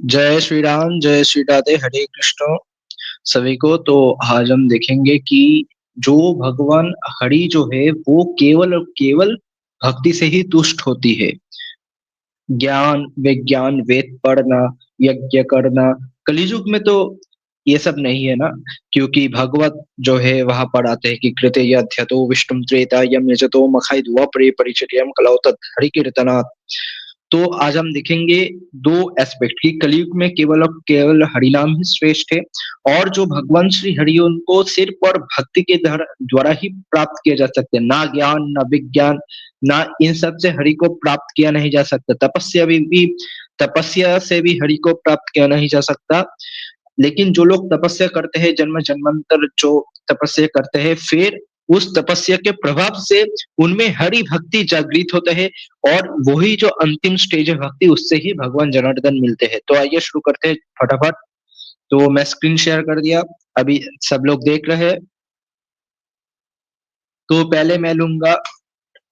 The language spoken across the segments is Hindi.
जय श्री राम, जय श्री राधे, हरे कृष्ण सभी को। तो आज हम देखेंगे कि जो भगवान हरि जो है वो केवल और केवल भक्ति से ही तुष्ट होती है। ज्ञान विज्ञान वेद पढ़ना, यज्ञ करना, कलयुग में तो ये सब नहीं है ना। क्योंकि भगवत जो है वहां पढ़ाते हैं कि कृते यथो विष्णु त्रेता यम यजतो मखाई धुआ प्रे परिचर्यम कलौ तत् हरि कीर्तनात्। तो आज हम देखेंगे दो एस्पेक्ट की कलयुग में केवल और केवल हरिनाम ही श्रेष्ठ है। और जो भगवान श्री हरि उनको सिर्फ और भक्ति के द्वारा ही प्राप्त किया जा सकते हैं। ना ज्ञान ना विज्ञान ना इन सब से हरि को प्राप्त किया नहीं जा सकता। तपस्या से भी हरि को प्राप्त किया नहीं जा सकता। लेकिन जो लोग तपस्या करते हैं, जन्म जन्मांतर जो तपस्या करते हैं, फिर उस तपस्या के प्रभाव से उनमें हरि भक्ति जागृत होते हैं। और वही जो अंतिम स्टेज है भक्ति, उससे ही भगवान जनार्दन मिलते हैं। तो आइए शुरू करते हैं फटाफट। तो मैं स्क्रीन शेयर कर दिया, अभी सब लोग देख रहे हैं। तो पहले मैं लूंगा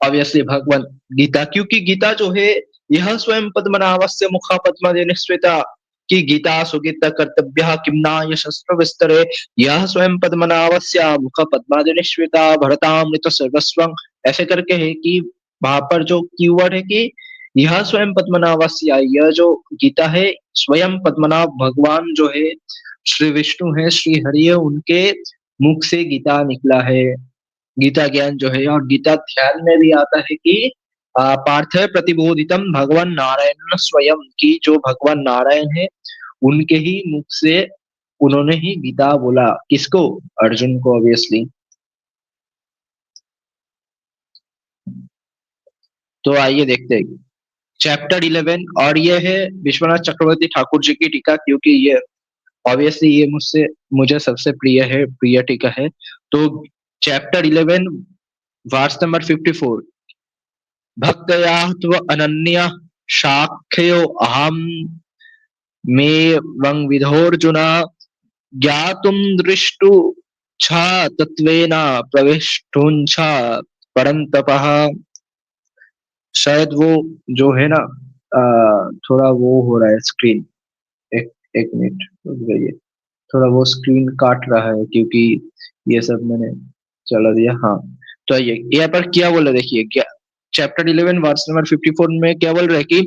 ऑब्वियसली भगवान गीता, क्योंकि गीता जो है यह स्वयं पद्मनाभस्य मुखा पद्म निश्रिता कि गीता सुगीता कर्तव्य किमना शस्त्र विस्तरे। यह स्वयं पद्मनाभस्य मुख पद्मादि निश्रिता भरतामृत सर्वस्वं। ऐसे करके है कि वहां पर जो कीवर्ड है कि यह स्वयं पद्मनाभस्य, यह जो गीता है स्वयं पद्मनाभ भगवान जो है श्री विष्णु है, श्री हरि है, उनके मुख से गीता निकला है। गीता ज्ञान जो है, और गीता ध्यान में भी आता है कि पार्थ प्रतिबोधितम भगवान नारायण स्वयं की, जो भगवान नारायण है उनके ही मुख से उन्होंने ही गीता बोला। किसको? अर्जुन को ऑब्वियसली। तो आइए देखते हैं चैप्टर 11। और ये है विश्वनाथ चक्रवर्ती ठाकुर जी की टीका, क्योंकि ये ऑब्वियसली ये मुझे सबसे प्रिय टीका है। तो चैप्टर 11 वर्स नंबर 54। भक्तया त्व अनन्य साख्यो अहम मे वं विधोर्जुन ज्ञातुं दृष्टु छ तत्वेन प्रविष्टुं छ परन्तपः। शायद वो जो है ना, थोड़ा वो हो रहा है स्क्रीन। एक एक मिनट रुक जाइए, थोड़ा वो स्क्रीन काट रहा है क्योंकि ये सब मैंने चला दिया। हाँ, तो ये यहाँ पर क्या बोला देखिए, क्या चैप्टर 11 वर्स नंबर 54 में क्या बोल रहे हैं कि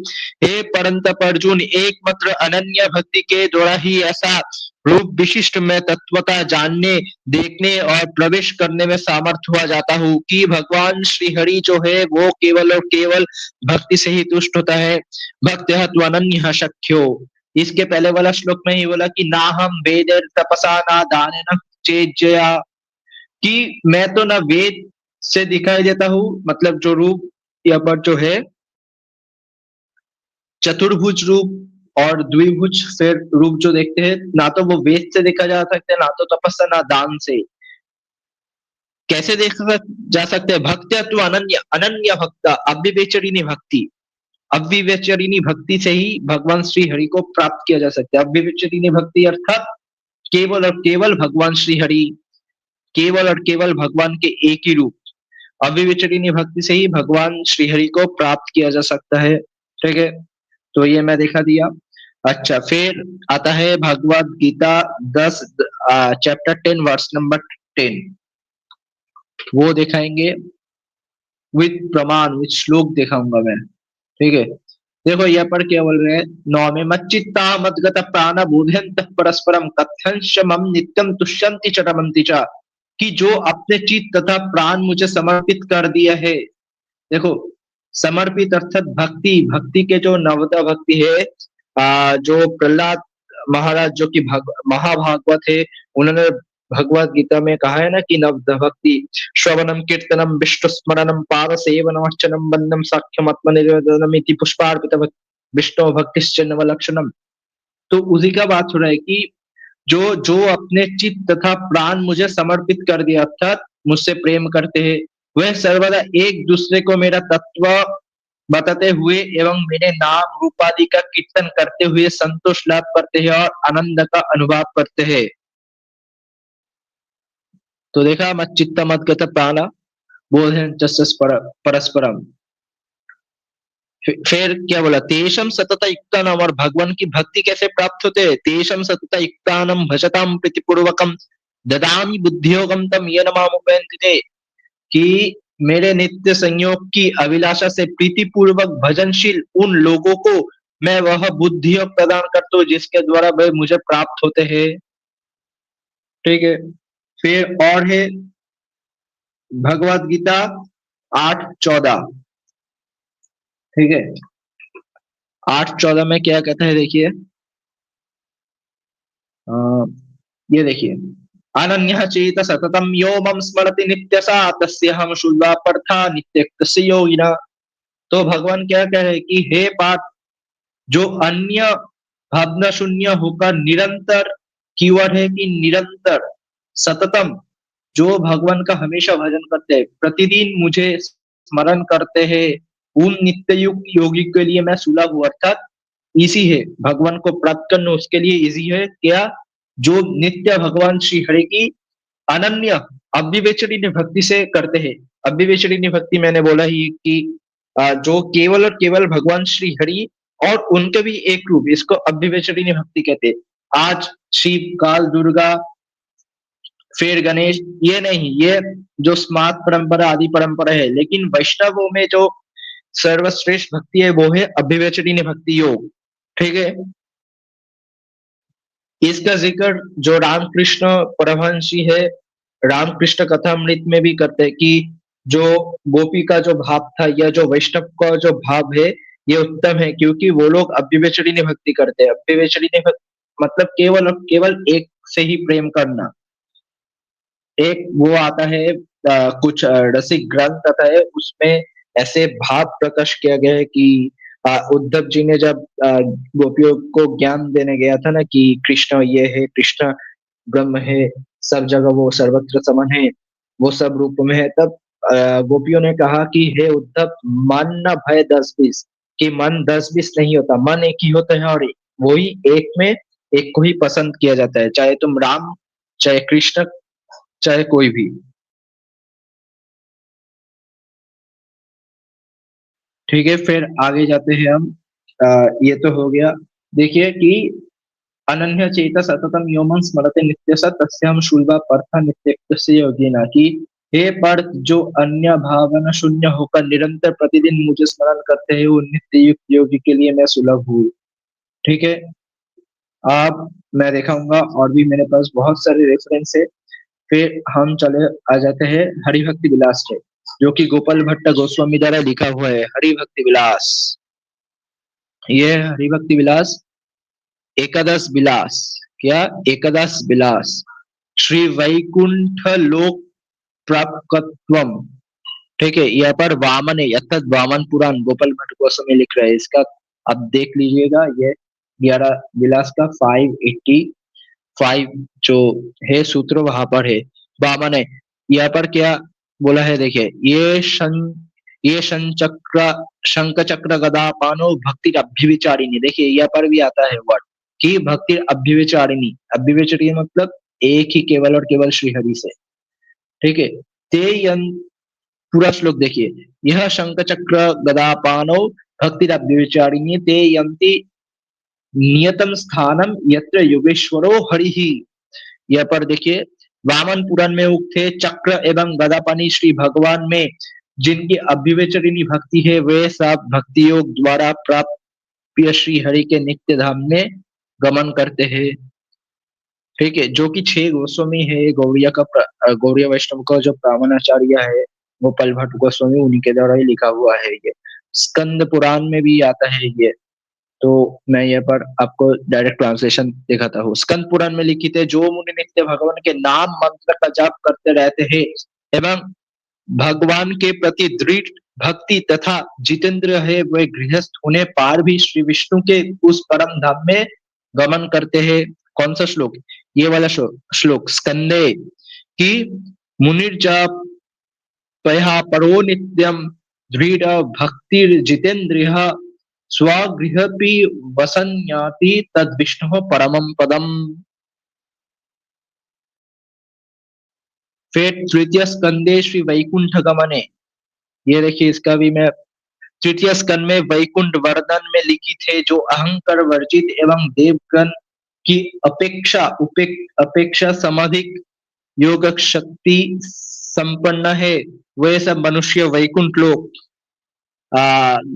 हे परंतप अर्जुन, एकमात्र अनन्य भक्ति के द्वारा ही ऐसा रूप विशिष्ट में तत्वता जानने, देखने और प्रवेश करने में सामर्थ हुआ जाता हूँ कि भगवान श्री हरि जो है वो केवल और केवल भक्ति से ही तुष्ट होता है। भक्त अनन्य शक्यो। इसके पहले वाला श्लोक में ही बोला कि ना हम वेद तपसा ना दान न चेजया, कि मैं तो ना वेद से दिखाई देता हूँ, मतलब जो रूप यहाँ पर जो है चतुर्भुज रूप और द्विभुज फिर रूप जो देखते हैं, ना तो वो वेद से देखा जा सकता है, ना तो तपस्या ना दान से। कैसे देखा जा सकते हैं? भक्त्या अनन्य अनन्य भक्त अव्यभिचारिणी भक्ति। अव्यभिचारिणी भक्ति से ही भगवान श्री हरि को प्राप्त किया जा सकता है। अव्यभिचारिणी भक्ति अर्थात केवल और केवल भगवान श्री हरि, केवल और केवल भगवान के एक ही रूप। अव्यभिचारिणी भक्ति से ही भगवान श्री हरि को प्राप्त किया जा सकता है। ठीक है, तो ये मैं दिखा दिया। अच्छा, फिर आता है Bhagavad Gita 10 chapter 10 verse number 10। वो दिखाएंगे विद प्रमाण, विद श्लोक दिखाऊंगा मैं। ठीक है, देखो यहाँ पर क्या बोल रहे हैं। नौ में मच्चित्ता मदगत प्राण बोधयंत परस्परम कथ्यंश मम नित्यम तुष्यंति च रमन्ति च, कि जो अपने चित्त तथा प्राण मुझे समर्पित कर दिया है। देखो, समर्पित अर्थात भक्ति, भक्ति के जो नवदा भक्ति है, जो प्रहलाद महाराज जो कि महाभागवत है, उन्होंने भगवत गीता में कहा है ना कि नवदा भक्ति श्रवणम कीर्तनम विष्णु स्मरणम पाद सेवनम अर्चनम बंदम साख्यम आत्मनिवेदनम इति पुष्पार्पित विष्णु भक्तिश्च नवलक्षणम। तो उसी का बात हो रहा है कि जो जो अपने चित्त तथा प्राण मुझे समर्पित कर दिया, अर्थात मुझसे प्रेम करते हैं, वह सर्वदा एक दूसरे को मेरा तत्व बताते हुए एवं मेरे नाम रूपादि का कीर्तन करते हुए संतोष लाभ करते हैं और आनंद का अनुभव करते हैं। तो देखा, मत चित्त मत गत प्राण बोधन परस्परम। फिर क्या बोला, तेषम सतत युक्तानाम, और भगवान की भक्ति कैसे प्राप्त होते हैं, तेषम सतत युक्तानाम भजताम प्रीतिपूर्वकम ददामि बुद्धियोगम तम येन मामुपैन्ति ते, कि मेरे नित्य संयोग की अभिलाषा से प्रीति पूर्वक भजनशील उन लोगों को मैं वह बुद्धि योग प्रदान करता हूँ जिसके द्वारा वे मुझे प्राप्त होते हैं। ठीक है। फिर और है भगवत गीता 8:14। ठीक है। 8:14 में क्या कहता है देखिए, अ, ये देखिए, अनन्यः चेत सततम यो मम स्मरति नित्यसा तस्यहं शुल्बापरथा नित्यस्य योगिना। तो भगवान क्या कह रहे हैं कि हे पार्थ, जो अन्य भावना शून्य होकर निरंतर, कीवर्ड है कि निरंतर, सततम, जो भगवान का हमेशा भजन करते हैं, प्रतिदिन मुझे स्मरण करते हैं, उन नित्य युक्त योगी के लिए मैं सुलभ हूँ, अर्थात इजी है भगवान को प्राप्त करना, उसके लिए इजी है क्या, जो नित्य भगवान श्री हरि की अनन्य अविवेचनीय भक्ति से करते हैं। अविवेचनीय भक्ति मैंने बोला ही कि जो केवल और केवल भगवान श्री हरि और उनके भी एक रूप, इसको अविवेचनीय भक्ति कहते हैं। आज शिव, काल, दुर्गा, फिर गणेश, ये नहीं, ये जो स्मार्त परंपरा आदि परंपरा है, लेकिन वैष्णवों में जो सर्वश्रेष्ठ भक्ति है वो है अभिव्यचनीय भक्ति योग। ठीक है। इसका जिक्र जो रामकृष्ण परमहंस जी है, रामकृष्ण कथामृत में भी करते हैं कि जो गोपी का जो भाव था या जो वैष्णव का जो भाव है, ये उत्तम है, क्योंकि वो लोग अव्यभिचारिणी भक्ति करते हैं। अव्यभिचारिणी भक्ति मतलब केवल और केवल एक से ही प्रेम करना। एक वो आता है, कुछ रसिक ग्रंथ आता है, उसमें ऐसे भाव प्रकट किया गया है कि उद्धव जी ने जब गोपियों को ज्ञान देने गया था ना कि कृष्ण ये है, कृष्ण ब्रह्म है, सब जगह वो सर्वत्र समन है, वो सब रूप में है, तब गोपियों ने कहा कि हे उद्धव, मन न भय 10-20, कि मन 10-20 नहीं होता, मन एक ही होता है, और वही एक में एक को ही पसंद किया जाता है, चाहे तुम राम, चाहे कृष्ण, चाहे कोई भी। ठीक है, फिर आगे जाते हैं हम। ये तो हो गया। देखिए कि अनन्य चेत सततम योमन स्मरते नित्य स तस्याम शूलवा पर्थ नित्यस्य योगिना, कि हे पार्थ, जो अन्य भावना शून्य होकर निरंतर प्रतिदिन मुझे स्मरण करते हैं, उन नित्य युक्त योगी के लिए मैं सुलभ हूँ। ठीक है। अब मैं दिखाऊंगा और भी मेरे पास बहुत सारे रेफरेंस है। फिर हम चले आ जाते हैं हरिभक्ति विलास पे, जो कि गोपाल भट्ट गोस्वामी द्वारा लिखा हुआ है, हरिभक्ति विलास। ये है हरिभक्ति विलास, एकादश विलास। क्या? एकादश विलास। श्री वैकुंठ लोक प्राप्तत्वम। ठीक है, यहाँ पर वामन है, अर्थात वामन पुराण गोपाल भट्ट गोस्वामी लिख रहे हैं इसका। अब देख लीजिएगा, ये 11 विलास का 585 जो है सूत्र वहां पर है, वामन है। यहाँ पर क्या बोला है देखिए, ये संचक्र शंख चक्र गदा पानो भक्ति अभ्यविचारिणी, देखिए यहाँ पर भी आता है वर्ड कि भक्ति अभ्यविचारिणी, अभ्यविचारिणी मतलब एक ही, केवल और केवल श्री हरि से। ठीक है। ते यं, पूरा श्लोक देखिए, यह शंख चक्र गदा पानो भक्ति अभ्यविचारिणी ते यंति नियतम स्थानम यत्र योगेश्वरो हरिः। यह पर देखिए, वामन पुराण में उक्त है, चक्र एवं गदापानी श्री भगवान में जिनकी अभ्यवेचरिणी भक्ति है, वे सब भक्ति योग द्वारा प्राप्त श्री हरि के नित्य धाम में गमन करते हैं। ठीक है, जो कि 6 गोस्वामी है, गौड़िया का गौड़िया वैष्णव का जो प्रावणाचार्य है गोपाल भट्ट गोस्वामी, उन्हीं के द्वारा ही लिखा हुआ है ये। स्कंद पुराण में भी आता है ये। तो मैं यहाँ पर आपको डायरेक्ट ट्रांसलेशन दिखाता हूँ। स्कंद पुराण में लिखित है, जो मुनि नित्य भगवान के नाम मंत्र का जाप करते रहते हैं एवं भगवान के प्रति दृढ़ भक्ति तथा जितेंद्र है, वे गृहस्थ होने पार भी श्री विष्णु के उस परम धाम में गमन करते हैं। कौन सा श्लोक? ये वाला श्लोक स्कंदे, कि मुनिर्जाप त्वया परो नित्यम दृढ़ भक्तिर्जितेन्द्रियः स्वगृहपि वसन्याति तद विष्णु परमं पदम। फिर तृतीय स्कंदे श्री वैकुंठ गमने, ये देखिए इसका भी मैं तृतीय स्कंद में वैकुंठ वर्णन में लिखित है, जो अहंकार वर्जित एवं देवगण की अपेक्षा समधिक योग शक्ति संपन्न है, वे सब मनुष्य वैकुंठ लोक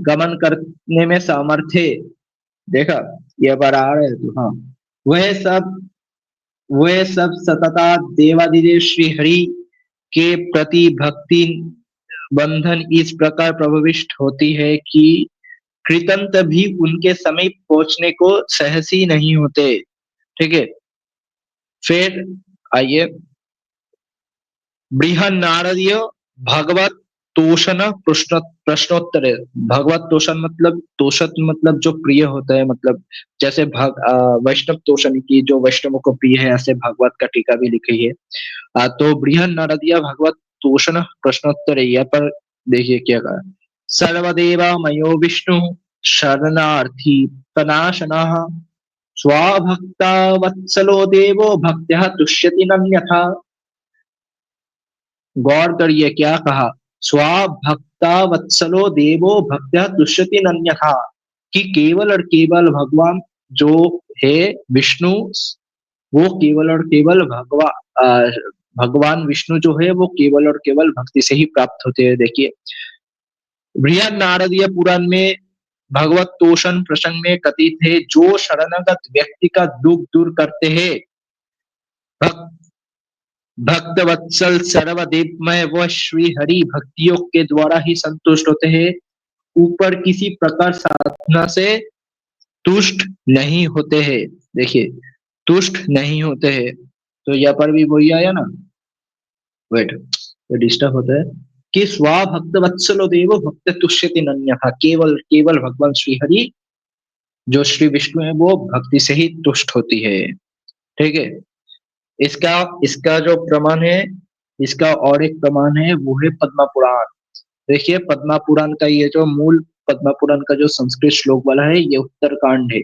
गमन करने में सामर्थ्य है। देखा, ये बार आ रहे तो हाँ, वह सब वह सब सतता देवादिदेव श्री हरि के प्रति भक्ति बंधन इस प्रकार प्रविष्ट होती है कि कृतंत भी उनके समीप पहुंचने को सहसी नहीं होते। ठीक है, फिर आइए, बृहन्नारदीय भगवत तोषण प्रश्नोत्तर है। भगवत तोषण मतलब, तोषक मतलब जो प्रिय होता है, मतलब जैसे वैष्णव तोषण की जो वैष्णवों को प्रिय है, ऐसे भागवत का टीका भी लिखी है। तो बृहन्नारदीय भगवत तोषण प्रश्नोत्तर है, यहाँ पर देखिए क्या कहा। सर्वदेवा मयो विष्णु शरणार्थी प्रणाशनः स्वभक्ता वत्सलो देवो भक्त्या तुष्यति नन्यथा। गौर करिए क्या कहा, स्वभक्ता वत्सलो देवो भक्त्या तुष्यति नन्यथा, कि केवल और केवल भगवान जो है विष्णु, वो केवल और केवल भगवान विष्णु जो है वो केवल और केवल भक्ति से ही प्राप्त होते हैं। देखिए, बृहद नारदीय पुराण में भगवत तोषण प्रसंग में कथित है, जो शरणागत व्यक्ति का दुख दूर करते हैं, भक्त भक्त वत्सल सर्वदेवमय वह श्री हरि भक्तियोग के द्वारा ही संतुष्ट होते हैं, ऊपर किसी प्रकार साधना से तुष्ट नहीं होते हैं। देखिए, तुष्ट नहीं होते हैं, तो यहाँ पर भी वही आया ना, वेट, ये डिस्टर्ब होता है कि स्वभक्त वत्सलो देवो भक्त तुष्यति नन्यथा, केवल केवल भगवान श्री हरि जो श्री विष्णु है वो भक्ति से ही तुष्ट होती है। ठीक है, इसका इसका जो प्रमाण है, इसका और एक प्रमाण है, वो है पद्मा पुराण। देखिए, पद्मा पुराण का ये जो मूल, पद्मा पुराण का जो संस्कृत श्लोक वाला है, ये उत्तरकांड है।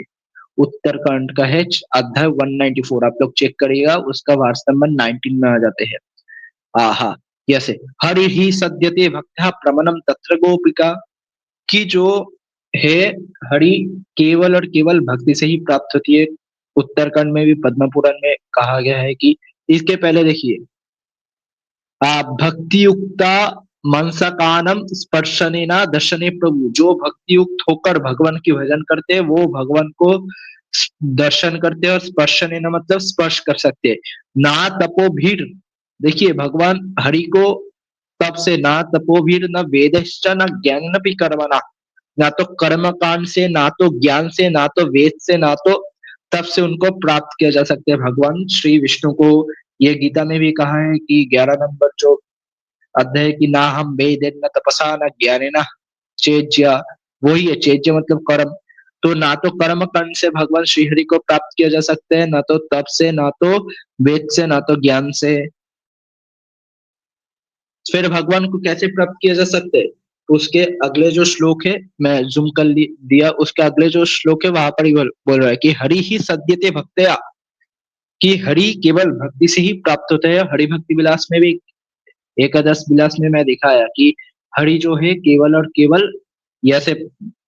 उत्तरकांड का है अध्याय 194, आप लोग चेक करिएगा, उसका वर्ष नंबर 19 में आ जाते हैं। आहा, यसे हरि ही सद्यते भक्त्या प्रमनम तत्र गोपिका, की जो है हरि केवल और केवल भक्ति से ही प्राप्त होती है। उत्तरकांड में भी पद्म पुराण में कहा गया है कि, इसके पहले देखिए, भक्ति युक्ता मनसकानम स्पर्शनेना दर्शने प्रभु, जो भक्ति युक्त होकर भगवान की भजन करते हैं वो भगवान को दर्शन करते हैं, और स्पर्शनेना मतलब स्पर्श कर सकते हैं। ना तपो भीड़, देखिए भगवान हरि को तप से, ना तपो भीड़ न वेदश्च न ज्ञान न भी कर्मणा, ना तो कर्म कांड से, ना तो ज्ञान से, ना तो वेद से, ना तो तप से उनको प्राप्त किया जा सकता है भगवान श्री विष्णु को। ये गीता में भी कहा है कि 11 नंबर जो अध्याय है कि, ना हम वेद न तपसा न ज्ञान न चेज्य, वही है चेज्य मतलब कर्म। तो ना तो कर्म कांड से भगवान श्रीहरि को प्राप्त किया जा सकता है, ना तो तप से, ना तो वेद से, ना तो ज्ञान से। फिर भगवान को कैसे प्राप्त किया जा सकता है, उसके अगले जो श्लोक है, मैं जूम कर दिया, उसके अगले जो श्लोक है वहां पर ही बोल रहा है कि हरि ही सद्यते भक्तया, कि हरि केवल भक्ति से ही प्राप्त होता है। हरि भक्ति विलास में भी, एकादश विलास में मैं दिखाया कि हरि जो है केवल और केवल ऐसे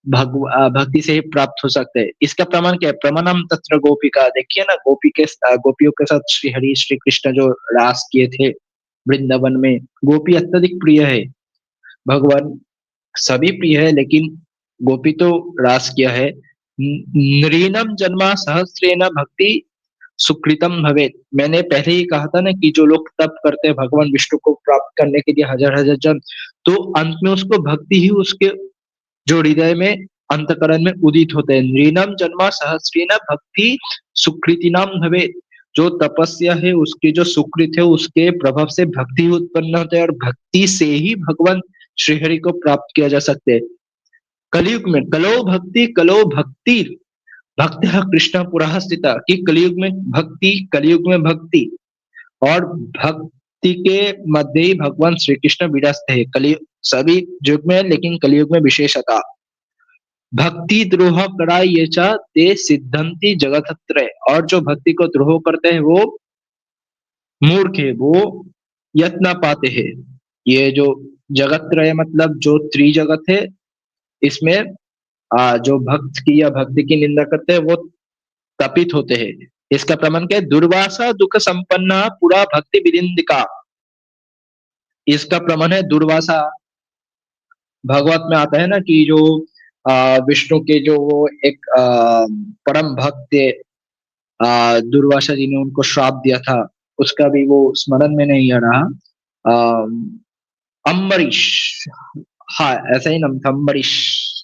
भक्ति से ही प्राप्त हो सकते हैं। इसका प्रमाण क्या है, प्रमाणम तत्र गोपिका, देखिए ना, गोपियों के साथ श्री हरि श्री कृष्ण जो रास किए थे वृंदावन में, गोपी अत्यधिक प्रिय है। भगवान सभी प्रिय है, लेकिन गोपी तो रास किया है। नृणम जन्मा सहस्रेण भक्ति सुकृतम भवेत, मैंने पहले ही कहा था ना कि जो लोग तप करते हैं भगवान विष्णु को प्राप्त करने के लिए, हजार हजार जन, तो अंत में उसको भक्ति ही उसके जो हृदय में, अंतकरण में उदित होते हैं। नृणम जन्मा सहस्रेण भक्ति सुकृति नाम भवेत, जो तपस्या है उसकी जो सुकृत है उसके प्रभाव से भक्ति उत्पन्न होता है, और भक्ति से ही भगवान श्रीहरि को प्राप्त किया जा सकते हैं। कलयुग में कलो भक्ति भक्त कृष्ण पुरः स्थिता, कि कलयुग में भक्ति, कलयुग में भक्ति और भक्ति के मध्य ही भगवान श्री कृष्ण विराजते हैं। कलयुग सभी युग में, लेकिन कलयुग में विशेषता। भक्ति द्रोह कराय ये च ते सिद्धंति जगतत्रय, और जो भक्ति को द्रोह करते हैं वो मूर्ख है, वो यत्न पाते हैं। ये जो जगत त्रय मतलब जो त्रिजगत है, इसमें जो भक्त की या भक्ति की निंदा करते हैं वो तपित होते हैं। इसका प्रमाण क्या है? दुर्वासा दुःख संपन्ना पुरा भक्ति विनिंदिका। इसका प्रमाण है दुर्वासा। भागवत में आता है ना कि जो विष्णु के जो वो एक परम भक्त थे, दुर्वासा जी ने उनको श्राप दिया था, उसका भी वो स्मरण में नहीं आ रहा। अम्बरीश, हाँ ऐसा ही नाम था, अम्बरीश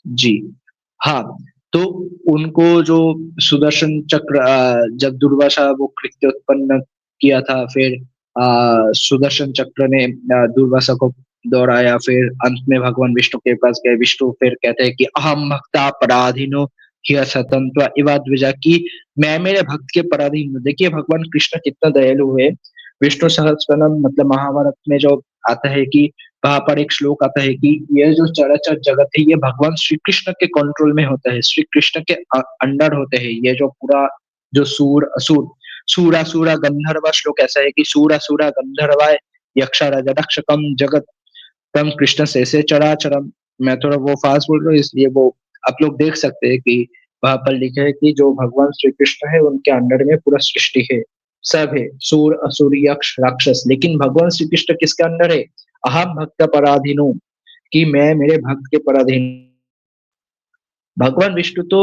जी। हाँ, तो उनको जो सुदर्शन चक्र, जब दुर्वासा वो कृत्य उत्पन्न किया था, फिर सुदर्शन चक्र ने दुर्वासा को दौड़ाया, फिर अंत में भगवान विष्णु के पास गए। विष्णु फिर कहते हैं कि अहम भक्ता पराधीनो ह्य स्वतंत्र इवा द्विजा, की मैं मेरे भक्त के पराधीन हूँ। देखिए भगवान कृष्ण कितना दयालु है। विष्णु सहस्त्रनाम मतलब महाभारत में जो आता है कि वहां पर एक श्लोक आता है कि ये जो चराचर जगत है ये भगवान श्री कृष्ण के कंट्रोल में होता है, श्री कृष्ण के अंडर होते हैं। ये जो पूरा जो सूर असुर, सूरासुरा गंधर्व, श्लोक ऐसा है कि सूरासुरा गंधर्वा यक्षा राजा रक्षकम जगत तम कृष्ण से चराचरम। मैं थोड़ा वो फास्ट बोल रहा हूँ इसलिए वो आप लोग देख सकते हैं कि वहां पर लिखा है कि जो भगवान श्री कृष्ण है उनके अंडर में पूरा सृष्टि है, सब है, सूर असुर यक्ष राक्षस। लेकिन भगवान श्री कृष्ण किसके अंडर है? अहम भक्त पराधीनो, कि मैं मेरे भक्त के पराधीन। भगवान विष्णु तो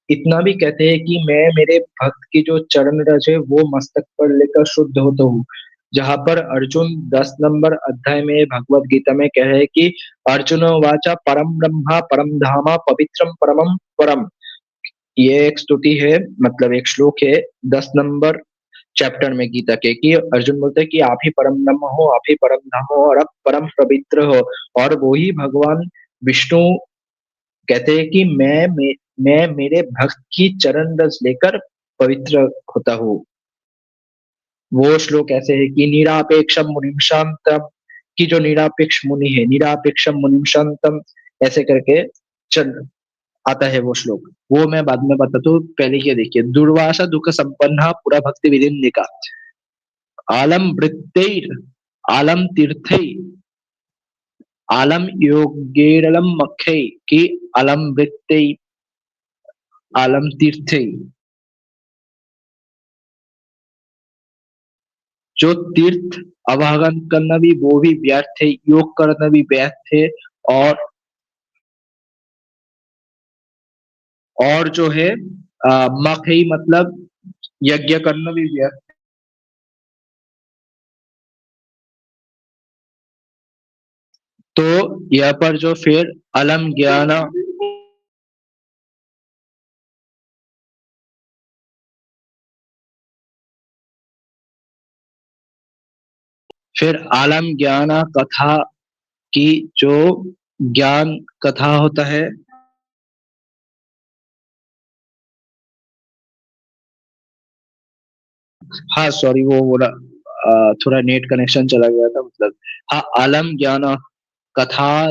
इतना भी कहते हैं कि मैं मेरे भक्त की जो चरण रज है वो मस्तक पर लेकर शुद्ध होता हूँ। जहां पर अर्जुन 10 नंबर अध्याय में भगवत गीता में कह रहे हैं कि अर्जुन वाचा परम ब्रह्मा परम धामा पवित्रम परमम परम। ये एक स्तुति है, मतलब एक श्लोक है 10 नंबर चैप्टर में गीता के, कि अर्जुन बोलते हैं कि आप ही परम ब्रह्म हो, आप ही परम धाम हो और आप परम पवित्र हो। और वो ही भगवान विष्णु कहते हैं कि मैं मेरे भक्त की चरण रज लेकर पवित्र होता हूँ। वो श्लोक ऐसे है कि निरापेक्षम मुनिम शांतम, की जो निरापेक्ष मुनि है, निरापेक्षम मुनिम शांतम, ऐसे करके चल आता है वो श्लोक। वो मैं बाद में बताता हूँ, पहले ये देखिए, दुर्वासा दुख संपन्ना पुरा भक्ति विदिन्निका आलम वृत्तैर आलम तीर्थै आलम योगेरलम मक्खै, की आलम वृत्तै आलम तीर्थै। जो तीर्थ अवगाहन करना भी वो भी व्यर्थ है, योग करना भी व्यर्थ है, और जो है मखई मतलब यज्ञ करना भी व्यर्थ। तो यहाँ पर जो फिर अलम ज्ञान, फिर आलम ज्ञान कथा, की जो ज्ञान कथा होता है। हाँ सॉरी, वो बोला थोड़ा नेट कनेक्शन चला गया था, मतलब हाँ आलम ज्ञान कथा,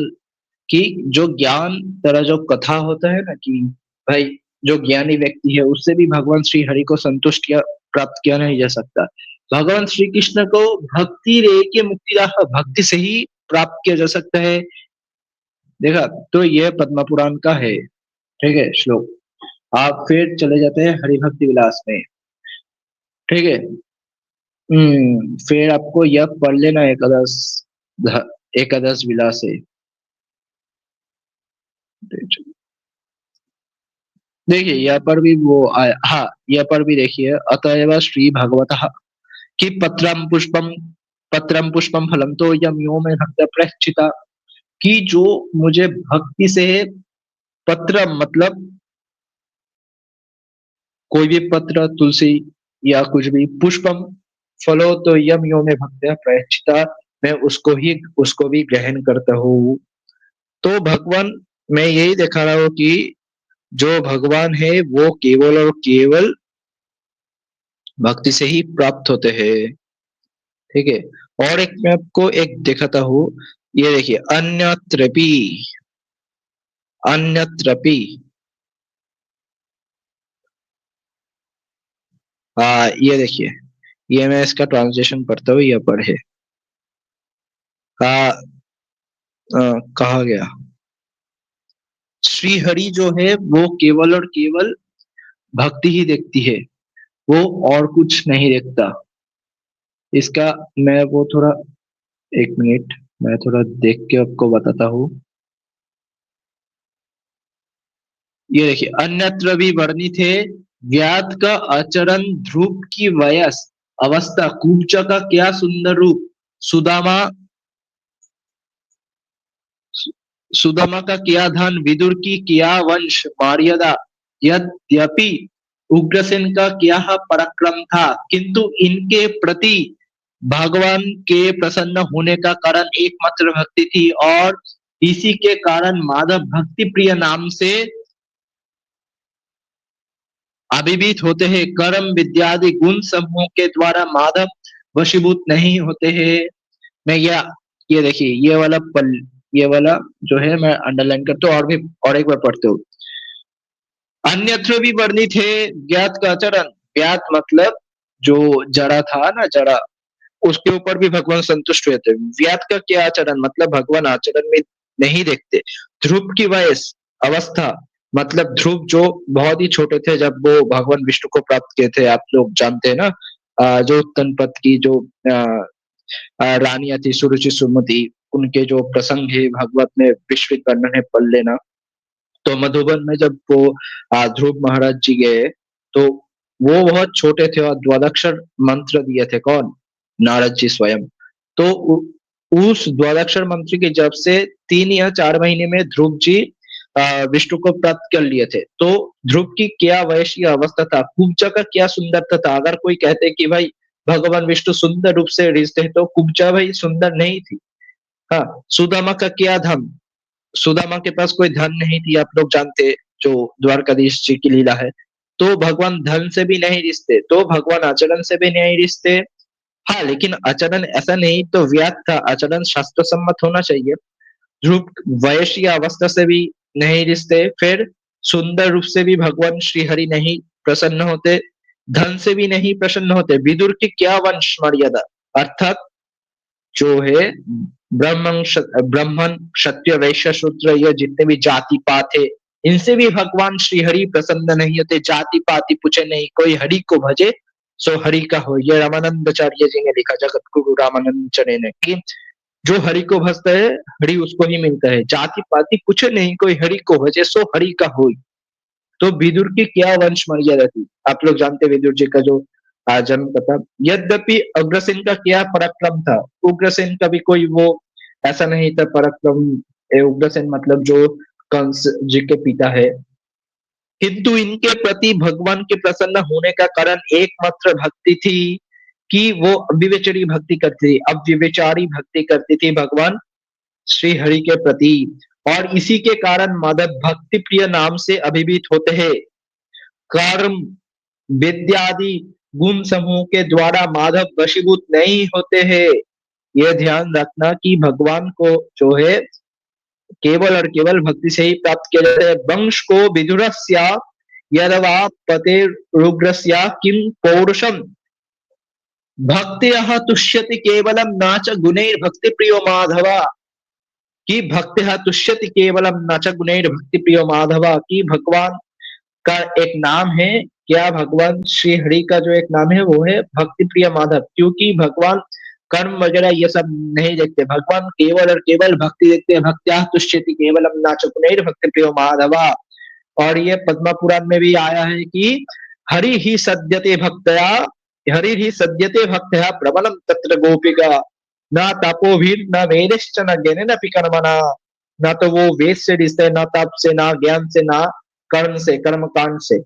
की जो ज्ञान तरह जो कथा होता है ना, कि भाई जो ज्ञानी व्यक्ति है उससे भी भगवान श्री हरि को संतुष्ट किया प्राप्त किया नहीं जा सकता। भगवान श्री कृष्ण को भक्ति रे के मुक्तिदाता, भक्ति से ही प्राप्त किया जा सकता है। देखा, तो यह पद्म पुराण का है, ठीक है श्लोक। आप फिर चले जाते हैं हरिभक्ति विलास में, ठीक है। फिर आपको यह पढ़ लेना एकादश विलास है। देखिए यहाँ पर भी वो आया, हाँ यहाँ पर भी देखिए, अतएव श्री भगवत कि पत्रम पुष्पम फलम तो यम यो में भक्त प्रक्षिता, कि जो मुझे भक्ति से पत्र मतलब कोई भी पत्र, तुलसी या कुछ भी, पुष्पम फलो तो यम यो में भक्त प्रक्षिता, मैं उसको भी ग्रहण करता हूँ। तो भगवान, मैं यही दिखा रहा हूँ कि जो भगवान है वो केवल और केवल भक्ति से ही प्राप्त होते हैं, ठीक है। और एक मैं आपको एक दिखाता हूँ, ये देखिए, अन्यत्रपि, ये देखिए, ये मैं इसका ट्रांसलेशन पढ़ता हूँ, ये पढ़े कहा, कहा गया, श्री हरि जो है वो केवल और केवल भक्ति ही देखती है, वो और कुछ नहीं देखता। इसका मैं वो थोड़ा, एक मिनट, मैं थोड़ा देख के आपको बताता हूँ। ये देखिए, अन्यत्र भी वर्णित है, व्याध का आचरण, ध्रुव की वयस अवस्था, कुब्ज का क्या सुंदर रूप, सुदामा सुदामा का क्या धन, विदुर की क्या वंश मर्यादा, यद्यपि उग्रसेन का क्या पराक्रम था, किंतु इनके प्रति भगवान के प्रसन्न होने का कारण एकमात्र भक्ति थी, और इसी के कारण माधव भक्ति प्रिय नाम से अभिभूत होते हैं। कर्म विद्यादि गुण समूह के द्वारा माधव वशीभूत नहीं होते हैं। मैं ये देखिए, ये वाला जो है मैं अंडरलाइन करता हूँ, और भी, और एक बार पढ़ते हूँ। अन्यत्र भी वर्णित है, ज्ञात का आचरण, ज्ञात मतलब जो जड़ा था ना, जड़ा, उसके ऊपर भी भगवान संतुष्ट हुए थे। व्यात का क्या आचरण मतलब भगवान आचरण में नहीं देखते। ध्रुव की वयस अवस्था मतलब ध्रुव जो बहुत ही छोटे थे जब वो भगवान विष्णु को प्राप्त किए थे, आप लोग जानते हैं ना, जो तनपत की जो रानियां थी, सुरुचि सुमति, उनके जो प्रसंग है भागवत में विश्वित वर्णन है, पढ़ लेना। तो मधुबन में जब वो ध्रुव महाराज जी गए, तो वो बहुत छोटे थे और द्वादक्षर मंत्र दिए थे कौन, नारद जी स्वयं। तो उस द्वादक्षर मंत्र के जब से 3 या 4 महीने में ध्रुव जी विष्णु को प्राप्त कर लिए थे। तो ध्रुव की क्या वैश्य अवस्था था, कुब्जा का क्या सुंदरता था। अगर कोई कहते कि भाई भगवान विष्णु सुंदर रूप से रिश्ते हैं, तो कुब्जा भाई सुंदर नहीं थी। हाँ, सुदामा का क्या धन, सुदामा के पास कोई धन नहीं थी, आप लोग जानते, जो द्वारकाधीश जी की लीला है। तो भगवान धन से भी नहीं रिश्ते, तो भगवान आचरण से भी नहीं रिश्ते। हाँ, लेकिन आचरण ऐसा नहीं तो व्यात था, आचरण शास्त्र सम्मत होना चाहिए। ध्रुव वयस्क या अवस्था से भी नहीं रिश्ते, फिर सुंदर रूप से भी भगवान श्री हरि नहीं प्रसन्न होते, धन से भी नहीं प्रसन्न होते। विदुर की क्या वंश मर्यादा, अर्थात जो है ब्राह्मण क्षत्रिय वैश्य शूद्र, ये जितने भी जाति पात है, इनसे भी भगवान श्री हरि प्रसन्न नहीं होते। जाति पाति पूछे नहीं, कोई हरि को भजे सो हरि का हो, ये रामानंदाचार्य जी ने लिखा, जगत गुरु रामानंदाचार्य ने, कि जो हरि को भजता है हरि उसको ही मिलता है। जाति पाति कुछ नहीं, कोई हरि को भजे सो हरि का हो। तो विदुर की क्या वंश मर्यादा थी, आप लोग जानते हैं विदुर जी का जो जन्म का था। यद्यपि उग्रसेन का क्या पराक्रम था, उग्रसेन का भी कोई वो ऐसा नहीं था पराक्रम। उग्रसेन मतलब जो कंस जी के पिता है। किंतु इनके प्रति भगवान के प्रसन्न होने का कारण एकमात्र भक्ति थी, कि वो अविवेचरी भक्ति करती थी, अव्यभिचारी भक्ति करती थी भगवान श्री हरि के प्रति, और इसी के कारण माधव भक्ति प्रिय नाम से अभिभूत होते हैं। कर्म विद्यादि गुण समूह के द्वारा माधव वशीभूत नहीं होते हैं। यह ध्यान रखना कि भगवान को जो है केवल और केवल भक्ति से ही प्राप्त किया जाता है। वंश को विदुरस्या यदवा पते रुग्रस्या किम पौरुषम भक्त्या तुष्यति केवलम नाच गुणैर भक्ति प्रियो माधव, कि भक्त्या तुष्यति केवलम नाच गुणैर भक्ति प्रियो माधव, कि भगवान का एक नाम है, क्या भगवान श्री हरि का जो एक नाम है वो है भक्ति प्रिय माधव, क्योंकि भगवान कर्म वगैरह ये सब नहीं देखते, भगवान केवल और केवल भक्ति देखते हैं। भक्त्या तुष्यति केवलम नाचकुनैर भक्ति प्रियो माधवा। और ये पद्म पुराण में भी आया है कि हरि ही सद्यते भक्तया, हरि ही सद्यते भक्तया प्रबलम तत्र गोपिका, न तपोभिर न वेदश्च न ज्ञान न कर्मणा। ना तो वो वेद से रिश्ते हैं, ना तप से, ना ज्ञान से, ना कर्म से, कर्म कांड से।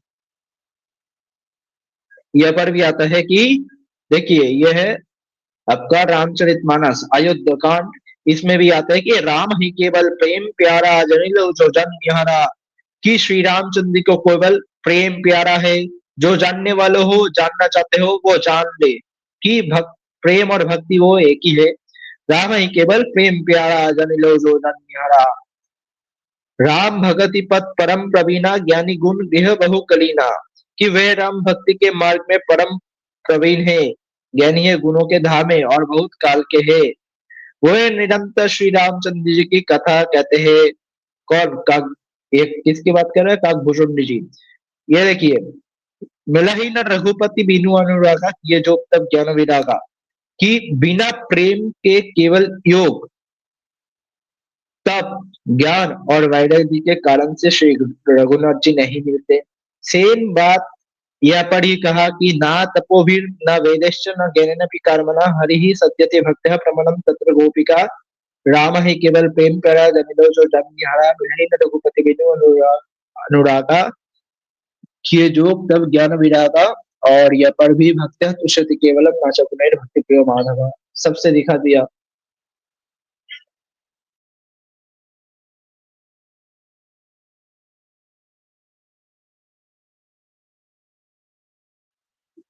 यह पर भी आता है कि देखिए, यह है आपका रामचरितमानस अयोध्या कांड। इसमें भी आता है कि राम ही केवल प्रेम प्यारा जनिल जो जन निहारा, कि श्री रामचंद्र को केवल प्रेम प्यारा है। जो जानने वाले हो, जानना चाहते हो, वो जान ले कि भक्त प्रेम और भक्ति वो एक ही है। राम ही केवल प्रेम प्यारा जनिलो जो जन निहारा। राम भगति पथ परम प्रवीणा, ज्ञानी गुण गृह बहु कलीना, कि वे राम भक्ति के मार्ग में परम प्रवीण है, ज्ञानी है, गुणों के धामे और बहुत काल के है। वो निरंतर श्री रामचंद्र जी की कथा कहते हैं। कौन का एक किसकी बात कर रहे हैं? काकभूषुंडी जी। ये देखिए, मिला ही न रघुपति बिनु अनुरागा, ये जो तब ज्ञान विरागा, कि बिना प्रेम के केवल योग, तप, ज्ञान और वैराग्य के कारण से श्री रघुनाथ जी नहीं मिलते। सेम बात यहाँ पर ही कहा कि ना तपोभिर न वेदैश्च न ज्ञानेन अपि कर्मणा हरिः सत्यते भक्तः प्रमाणम तत्र गोपिका राम ही केवल प्रेम करा जनिलो जो जन हरा मिलहि न रघुपति बिनु अनुरागा, किए जोग तब ज्ञान विरागा, और यह पर भी भक्त तुष्यति केवलम नाचकुनैर भक्ति प्रियो माधवा, सबसे दिखा दिया।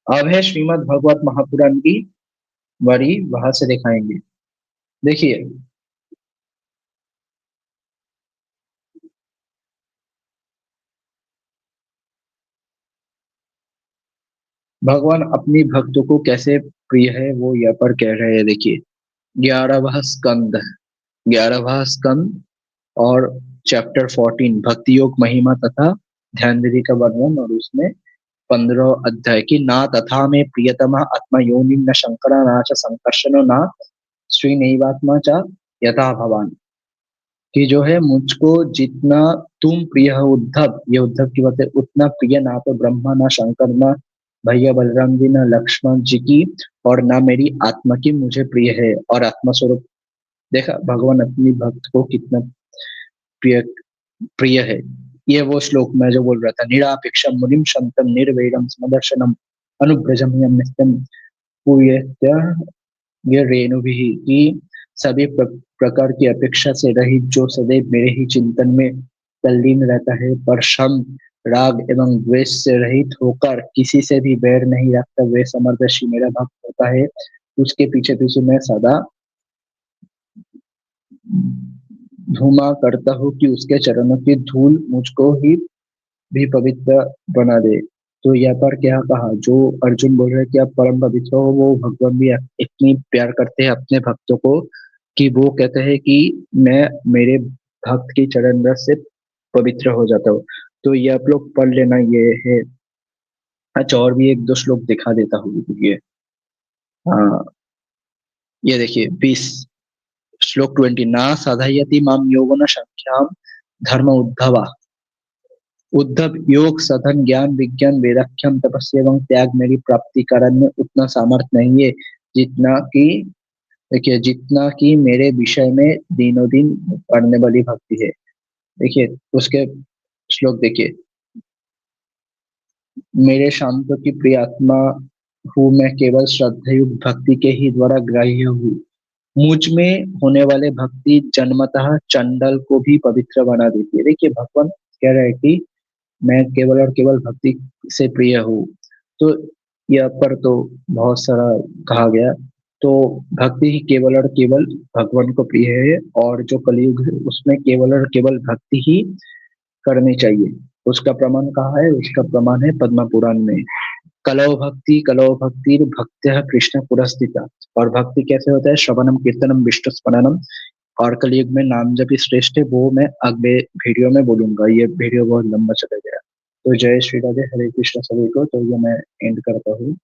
अब है श्रीमद् भगवत महापुराण की वरी, वहां से दिखाएंगे। देखिए, भगवान अपनी भक्तों को कैसे प्रिय है वो यहाँ पर कह रहे हैं। देखिए, 11वां स्कंद, 11वां स्कंद और चैप्टर 14 भक्ति योग महिमा तथा ध्यान विधि का वर्णन, और उसमें 15 अध्याय की ना तथा में प्रियतमा आत्मा योनि न शंकरा ना च संकर्षण ना श्रीनैवात्मा च यथा भवान, कि जो है मुझको जितना तुम प्रिय हो उद्धव, ये उद्धव की बात है, उतना प्रिय ना तो ब्रह्मा ना शंकर ना भैया बलराम जी ना लक्ष्मण जी की, और ना मेरी आत्मा की मुझे प्रिय है। और आत्मा स्वरूप देखा भगवान अपनी भक्त को कितना प्रिय प्रिय है। ये वो श्लोक मैं जो बोल रहा था, निरापेक्षम मुनिम शंतम निर्वैरम समदर्शनम अनुब्रजम यम नित्यम पूयत्य ये रेणु भी, कि सभी प्रकार की अपेक्षा से रहित जो सदैव मेरे ही चिंतन में तल्लीन रहता है, पर शम राग एवं द्वेष से रहित होकर किसी से भी बैर नहीं रखता, वे समरदर्शी मेरा भक्त होता है। उसके पीछे पीछे मैं सदा धूमा करता हूँ कि उसके चरणों की धूल मुझको ही भी पवित्र बना दे। तो यहाँ पर क्या कहा, जो अर्जुन बोल रहे हैं कि आप परम पवित्र हो, वो भगवान भी इतनी प्यार करते हैं अपने भक्तों को कि वो कहते हैं कि मैं मेरे भक्त की चरण रस से पवित्र हो जाता हूँ। तो ये आप लोग पढ़ लेना, ये है। अच्छा, और भी एक दो श्लोक दिखा देता हूँ ये। हाँ, ये देखिए 20, श्लोक 20, ना साधयति माम योगो न संख्याम धर्म उद्धवा, उद्धव योग साधन ज्ञान विज्ञान वैराग्यम तपस्या एवं त्याग मेरी प्राप्ति कारण में उतना सामर्थ्य नहीं है जितना कि, देखिए, जितना कि मेरे विषय में दिनों दिन पढ़ने वाली भक्ति है। देखिए उसके श्लोक देखिए, मेरे शांतों की प्रिय आत्मा हूँ मैं, केवल श्रद्धायुक्त भक्ति के ही द्वारा ग्राह्य हूँ। मुझ में होने वाले भक्ति जन्मतः चंडल को भी पवित्र बना देती है। देखिए भगवान कह रहे हैं कि मैं केवल और केवल भक्ति से प्रिय हूँ। तो यह पर तो बहुत सारा कहा गया। तो भक्ति ही केवल और केवल भगवान को प्रिय है, और जो कलयुग है उसमें केवल और केवल भक्ति ही करनी चाहिए। उसका प्रमाण कहाँ है? उसका प्रमाण है पद्म पुराण में, कलौ भक्ति भक्त्या कृष्ण पुरस्थिता। और भक्ति कैसे होता है? श्रवणम कीर्तनम विष्णु स्मरणम, और कलयुग में नाम जब श्रेष्ठ है, वो मैं अगले वीडियो में बोलूंगा, ये वीडियो बहुत लंबा चला गया। तो जय श्री राधे, हरे कृष्ण सभी को। तो ये मैं एंड करता हूँ।